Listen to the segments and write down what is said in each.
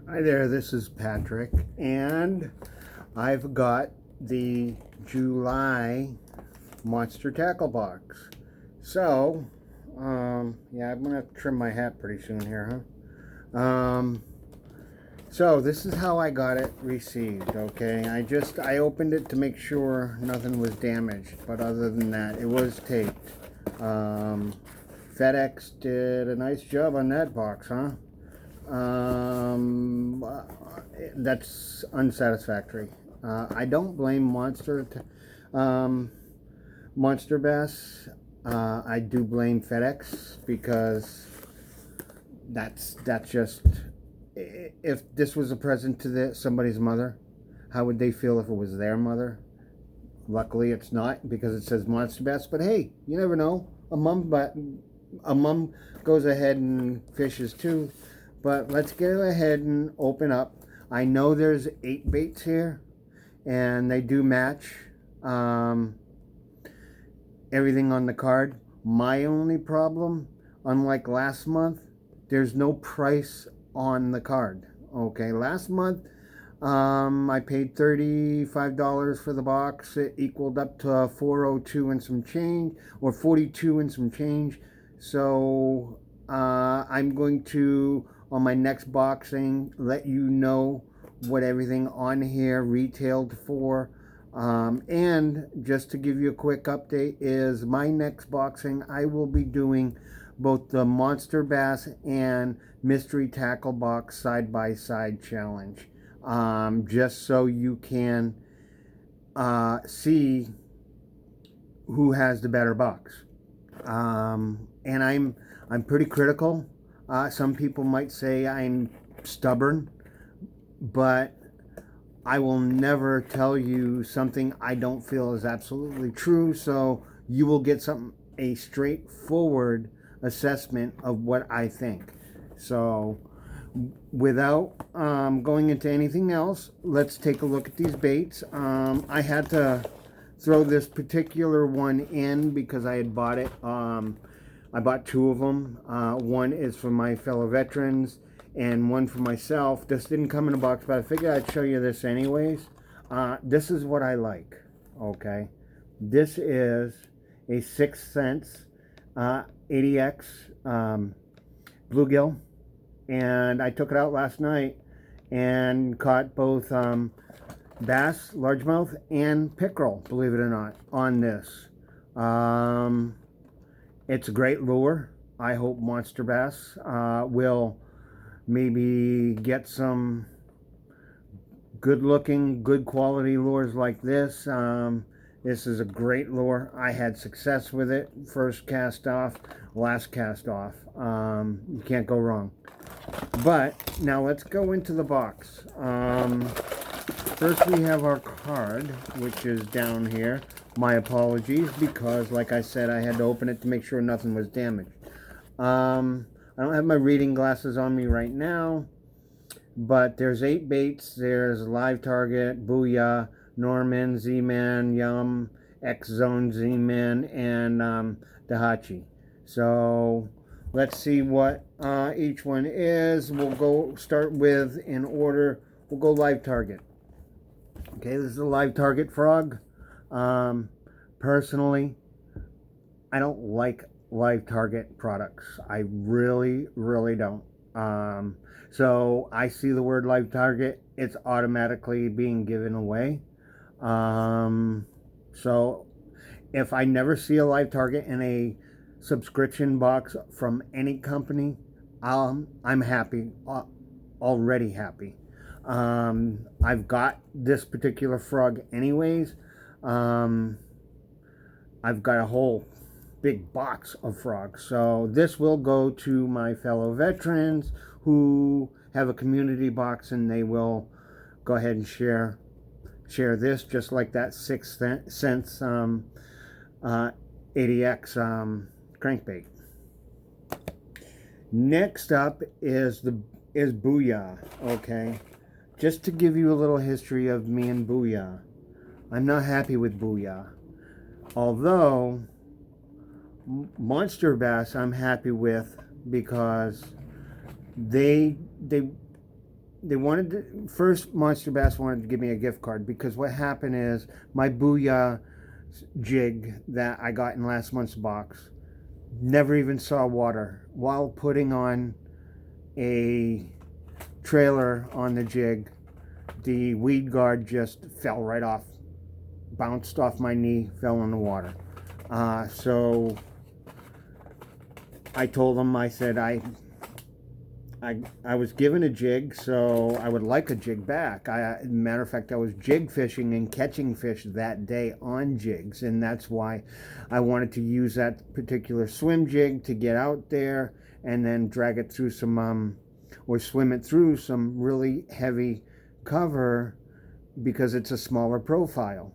Hi there, this is Patrick, and I've got the July Monster Tackle Box. So, yeah, I'm gonna trim my hat pretty soon here, huh? So this is how I got it received. Okay, I opened it to make sure nothing was damaged, but other than that, it was taped. Um, FedEx did a nice job on that box, huh? Um, uh, that's unsatisfactory. I don't blame um, Monsterbass. I do blame FedEx because that's just, if this was a present to somebody's mother, how would they feel if it was their mother? Luckily, it's not because it says Monsterbass. But hey, you never know. A mom goes ahead and fishes too. But let's go ahead and open up. I know there's 8 baits here, and they do match um, everything on the card. My only problem, unlike last month, there's no price on the card. Okay, last month I paid $35 for the box. It equaled up to 402 and some change, or 42 and some change. So I'm going to, on my next boxing, let you know what everything on here retailed for. And just to give you a quick update, is my next boxing, I will be doing both the Monster Bass and Mystery Tackle Box side by side challenge, just so you can see who has the better box. And I'm pretty critical. Some people might say I'm stubborn, but I will never tell you something I don't feel is absolutely true. So you will get a straightforward assessment of what I think. So without going into anything else, let's take a look at these baits. I had to throw this particular one in because I had bought it. I bought 2 of them. One is for my fellow veterans and one for myself. This didn't come in a box, but I figured I'd show you this anyways. This is what I like, okay? This is a 6th Sense 80X bluegill, and I took it out last night and caught both bass, largemouth, and pickerel, believe it or not, on this. It's a great lure. I hope Monster Bass will maybe get some good looking, good quality lures like this. This is a great lure. I had success with it. First cast off, last cast off. You can't go wrong. But now let's go into the box. First we have our card, which is down here. My apologies, because like I said, I had to open it to make sure nothing was damaged. I don't have my reading glasses on me right now, but there's 8 baits. There's Live Target, Booyah, Norman, Z-Man, Yum, X-Zone, Z-Man, and Dahachi. So let's see what each one is. We'll go start with, in order, we'll go Live Target. Okay, this is a Live Target frog. Personally, I don't like Live Target products. I really, really don't. So I see the word Live Target, it's automatically being given away. So if I never see a Live Target in a subscription box from any company, I'm happy, already happy. I've got this particular frog anyways. I've got a whole big box of frogs. So this will go to my fellow veterans who have a community box, and they will go ahead and share this, just like that 6th Sense 80X crankbait. Next up is Booyah. Okay, just to give you a little history of me and Booyah, I'm not happy with Booyah. Although Monster Bass I'm happy with, because they they wanted to, first Monsterbass wanted to give me a gift card, because what happened is my Booyah jig that I got in last month's box never even saw water. While putting on a trailer on the jig, the weed guard just fell right off, bounced off my knee, fell in the water. So I told them, I said, I was given a jig, so I would like a jig back. Matter of fact, I was jig fishing and catching fish that day on jigs, and that's why I wanted to use that particular swim jig to get out there and then drag it through some, or swim it through some really heavy cover, because it's a smaller profile.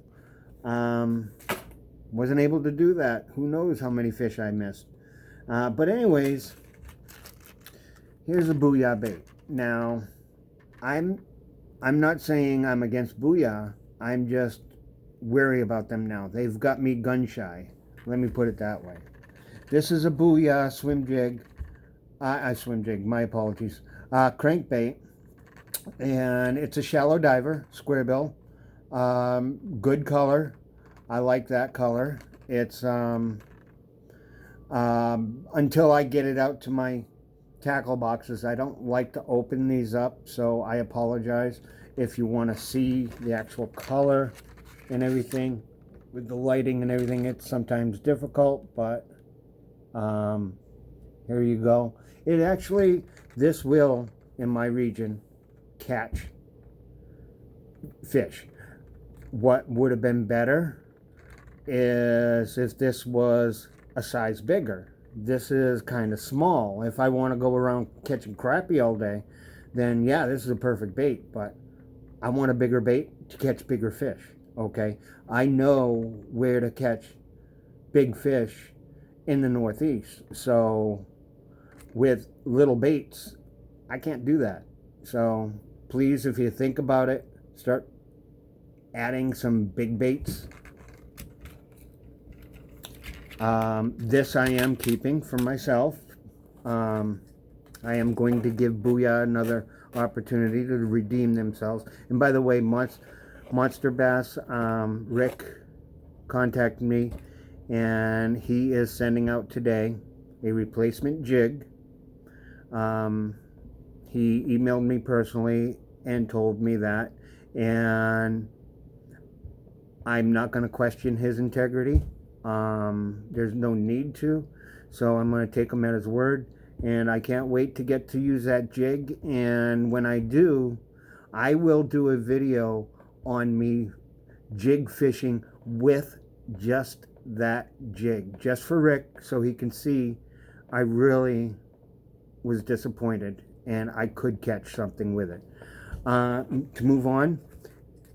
Wasn't able to do that. Who knows how many fish I missed. But anyways, here's a Booyah bait. Now, I'm not saying I'm against Booyah. I'm just wary about them now. They've got me gun shy. Let me put it that way. This is a Booyah swim jig. Swim jig, my apologies. Crankbait. And it's a shallow diver, square bill. Good color. I like that color. It's until I get it out to my tackle boxes, I don't like to open these up, so I apologize. If you want to see the actual color and everything with the lighting and everything, it's sometimes difficult, but here you go. It actually, this will, in my region, catch fish. What would have been better is if this was a size bigger. This is kind of small. If I want to go around catching crappie all day, then yeah, this is a perfect bait, but I want a bigger bait to catch bigger fish. Okay, I know where to catch big fish in the Northeast, so with little baits I can't do that. So please, if you think about it, start adding some big baits. This I am keeping for myself. I am going to give Booyah another opportunity to redeem themselves. And by the way, Monsterbass, Rick contacted me, and he is sending out today a replacement jig. He emailed me personally and told me that, and I'm not going to question his integrity. There's no need to, so I'm going to take him at his word, and I can't wait to get to use that jig. And when I do, I will do a video on me jig fishing with just that jig, just for Rick, so he can see I really was disappointed and I could catch something with it. To move on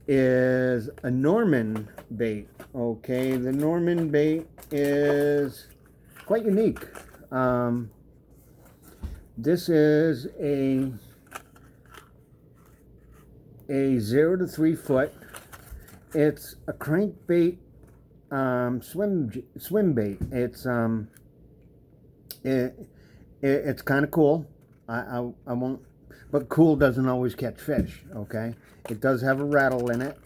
is a Norman bait. Okay, the Norman bait is quite unique. This is a 0 to 3 foot. It's a crankbait swim bait. It's kind of cool. I won't, but cool doesn't always catch fish. Okay, it does have a rattle in it.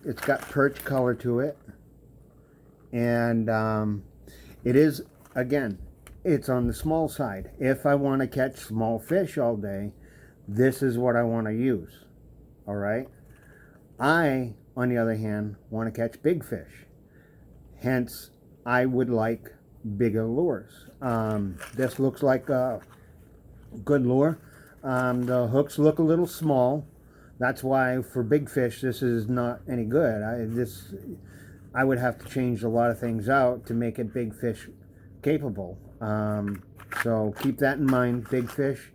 It's got perch color to it, and it is, again, it's on the small side. If I want to catch small fish all day, this is what I want to use. All right. I, on the other hand, want to catch big fish. Hence, I would like bigger lures. This looks like a good lure. The hooks look a little small. That's why for big fish this is not any good. I would have to change a lot of things out to make it big fish capable. So keep that in mind. Big fish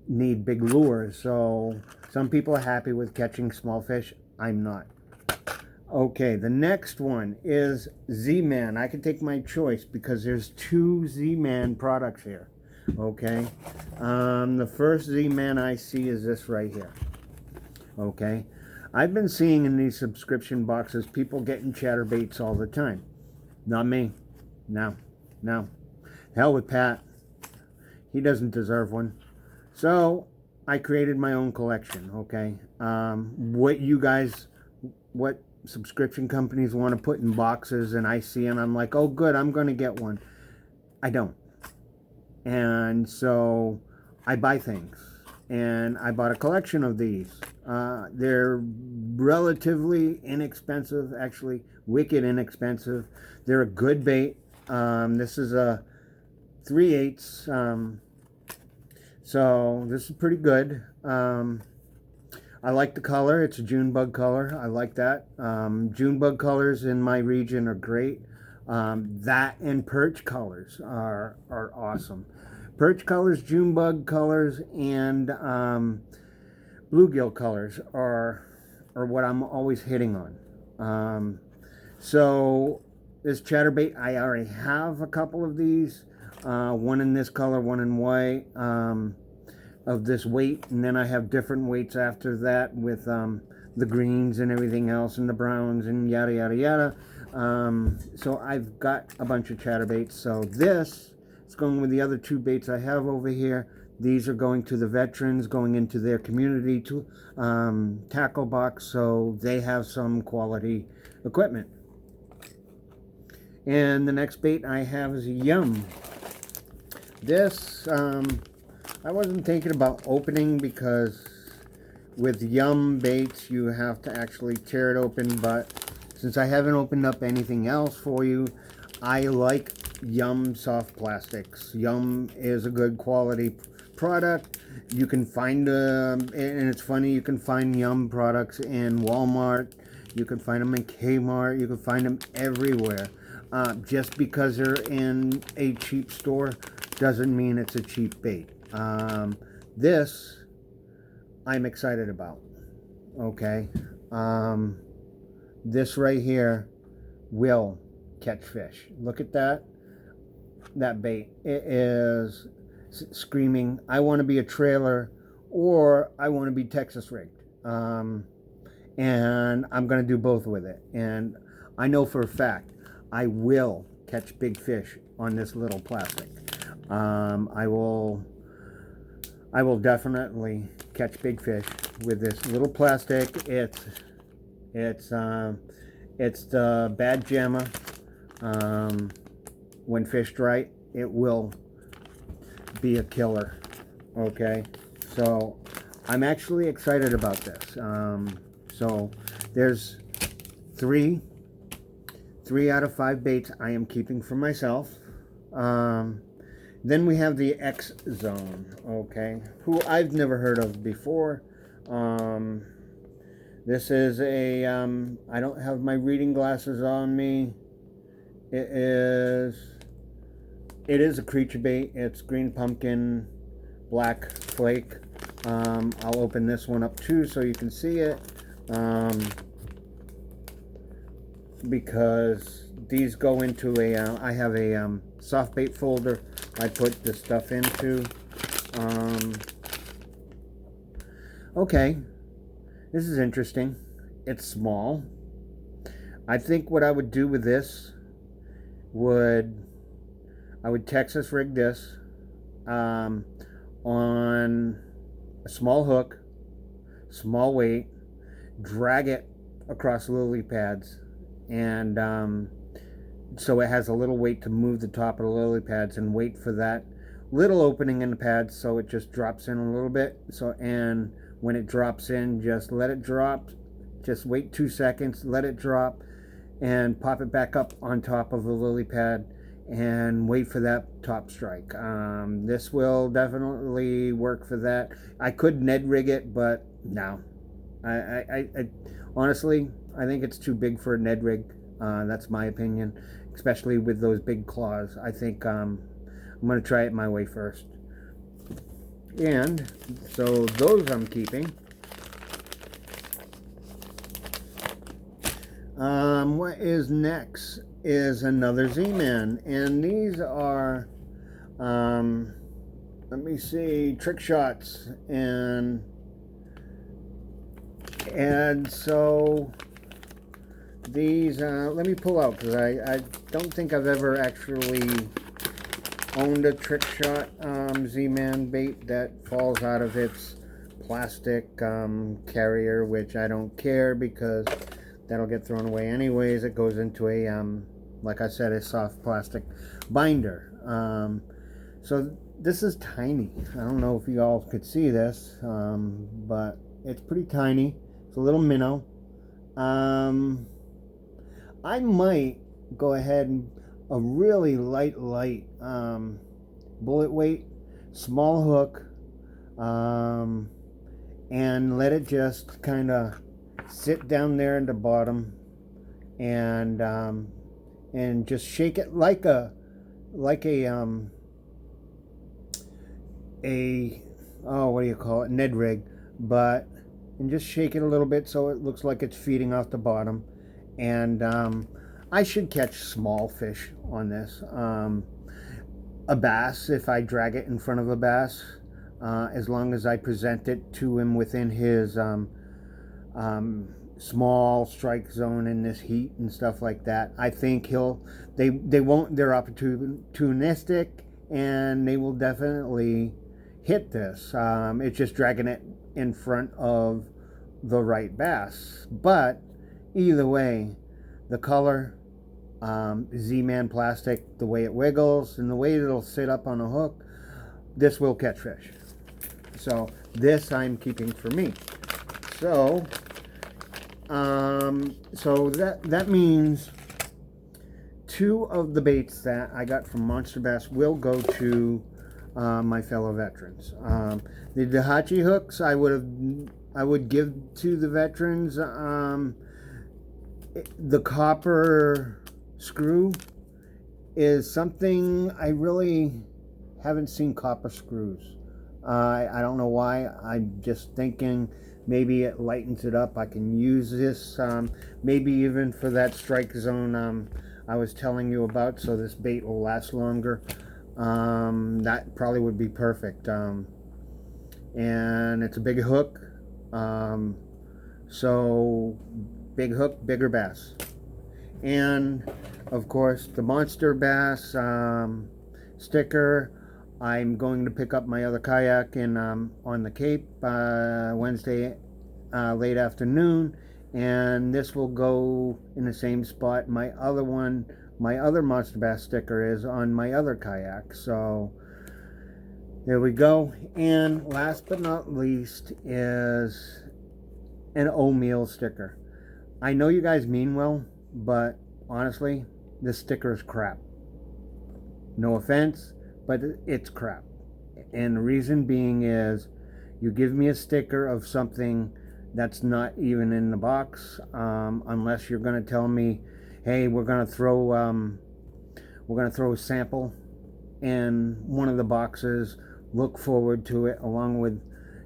need big lures. So some people are happy with catching small fish. I'm not. Okay, the next one is Z-Man. I can take my choice because there's 2 Z-Man products here. Okay, the first Z-Man I see is this right here. Okay, I've been seeing in these subscription boxes people getting chatterbaits all the time. Not me. No. Hell with Pat. he doesn't deserve one. So I created my own collection, okay? What subscription companies want to put in boxes, and I see and I'm like, oh good, I'm going to get one. I don't. And so I buy things. And I bought a collection of these. They're relatively inexpensive, actually wicked inexpensive. They're a good bait. This is a 3/8. So this is pretty good. I like the color. It's a June bug color. I like that. June bug colors in my region are great. That and perch colors are awesome. Perch colors, June bug colors, and bluegill colors are what I'm always hitting on. So this chatterbait, I already have a couple of these. One in this color, one in white, of this weight, and then I have different weights after that with the greens and everything else, and the browns and yada yada yada. So I've got a bunch of chatterbaits. So this is going with the other two baits I have over here. These are going to the veterans, going into their community to tackle box, so they have some quality equipment. And the next bait I have is a Yum. This I wasn't thinking about opening, because with Yum baits you have to actually tear it open, but since I haven't opened up anything else for you, I like Yum soft plastics. Yum is a good quality product. You can find and it's funny, you can find Yum products in Walmart, you can find them in Kmart, you can find them everywhere. Just because they're in a cheap store doesn't mean it's a cheap bait. This I'm excited about. Okay, this right here will catch fish. Look at that bait. It is screaming, I want to be a trailer, or I want to be Texas rigged. And I'm going to do both with it. And I know for a fact I will catch big fish on this little plastic. I will definitely catch big fish with this little plastic. It's the Bad Jamma. When fished right, it will be a killer. Okay, so I'm actually excited about this. So there's three out of 5 baits I am keeping for myself. Then we have the X Zone, okay, who I've never heard of before. This is a, I don't have my reading glasses on me. It is a creature bait. It's green pumpkin, black flake. I'll open this one up too so you can see it. Because these go into a, I have a soft bait folder I put this stuff into. Okay, this is interesting. It's small. I think what I would do with this I would Texas rig this on a small hook, small weight, drag it across lily pads, and so it has a little weight to move the top of the lily pads, and wait for that little opening in the pads so it just drops in a little bit. So, and when it drops in, just let it drop, just wait 2 seconds, let it drop, and pop it back up on top of the lily pad and wait for that top strike. This will definitely work for that. I could Ned rig it, but no, I honestly, I think it's too big for a Ned rig. That's my opinion, especially with those big claws. I think I'm going to try it my way first. And so those I'm keeping. What is next is another Z-Man, and these are, let me see, trick shots, and so these, let me pull out, because I don't think I've ever actually owned a Trick Shot Z-Man bait that falls out of its plastic carrier, which I don't care because that'll get thrown away anyways. It goes into a, like I said, a soft plastic binder. So this is tiny. I don't know if you all could see this, but it's pretty tiny. It's a little minnow. I might go ahead and a really light bullet weight, small hook, and let it just kind of sit down there at the bottom, and just shake it like a oh, what do you call it, Ned rig, and just shake it a little bit so it looks like it's feeding off the bottom. And I should catch small fish on this. A bass, if I drag it in front of a bass, as long as I present it to him within his small strike zone in this heat and stuff like that, I think they're opportunistic, and they will definitely hit this. It's just dragging it in front of the right bass. But either way, the color, Z-Man plastic, the way it wiggles, and the way it'll sit up on a hook, this will catch fish. So this I'm keeping for me. So that means 2 of the baits that I got from Monsterbass will go to my fellow veterans. The Dahachi hooks I would give to the veterans. The copper screw is something I really haven't seen copper screws. I don't know why. I'm just thinking maybe it lightens it up. I can use this maybe even for that strike zone I was telling you about, so this bait will last longer. That probably would be perfect. And it's a big hook, so big hook, bigger bass. And of course the Monsterbass sticker. I'm going to pick up my other kayak on the Cape Wednesday late afternoon, and this will go in the same spot my other Monsterbass sticker is on my other kayak. So there we go. And last but not least is an oatmeal sticker. I know you guys mean well, but honestly, this sticker is crap. No offense, but it's crap. And the reason being is you give me a sticker of something that's not even in the box, unless you're going to tell me, hey, we're going to throw a sample in one of the boxes, look forward to it, along with,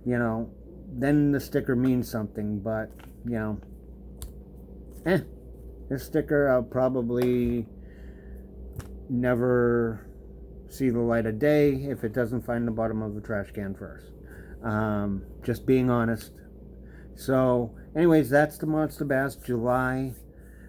then the sticker means something. But this sticker I'll probably never see the light of day if it doesn't find the bottom of the trash can first. Just being honest. So anyways, that's the Monsterbass July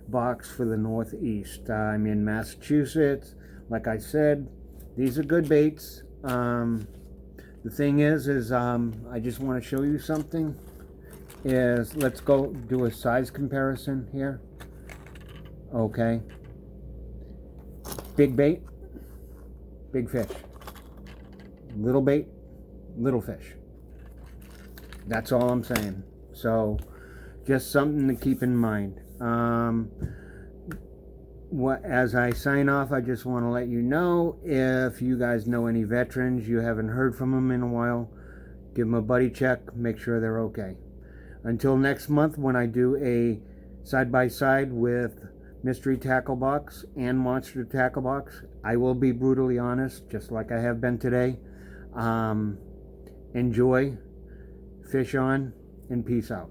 box for the Northeast. I'm in Massachusetts. Like I said, these are good baits. The thing is I just want to show you something. Let's go do a size comparison here. Okay. Big bait, big fish. Little bait, little fish. That's all I'm saying. So just something to keep in mind. As I sign off, I just want to let you know, if you guys know any veterans, you haven't heard from them in a while, give them a buddy check, make sure they're okay. Until next month, when I do a side-by-side with Mystery Tackle Box and Monster Tackle Box, I will be brutally honest, just like I have been today. Enjoy, fish on, and peace out.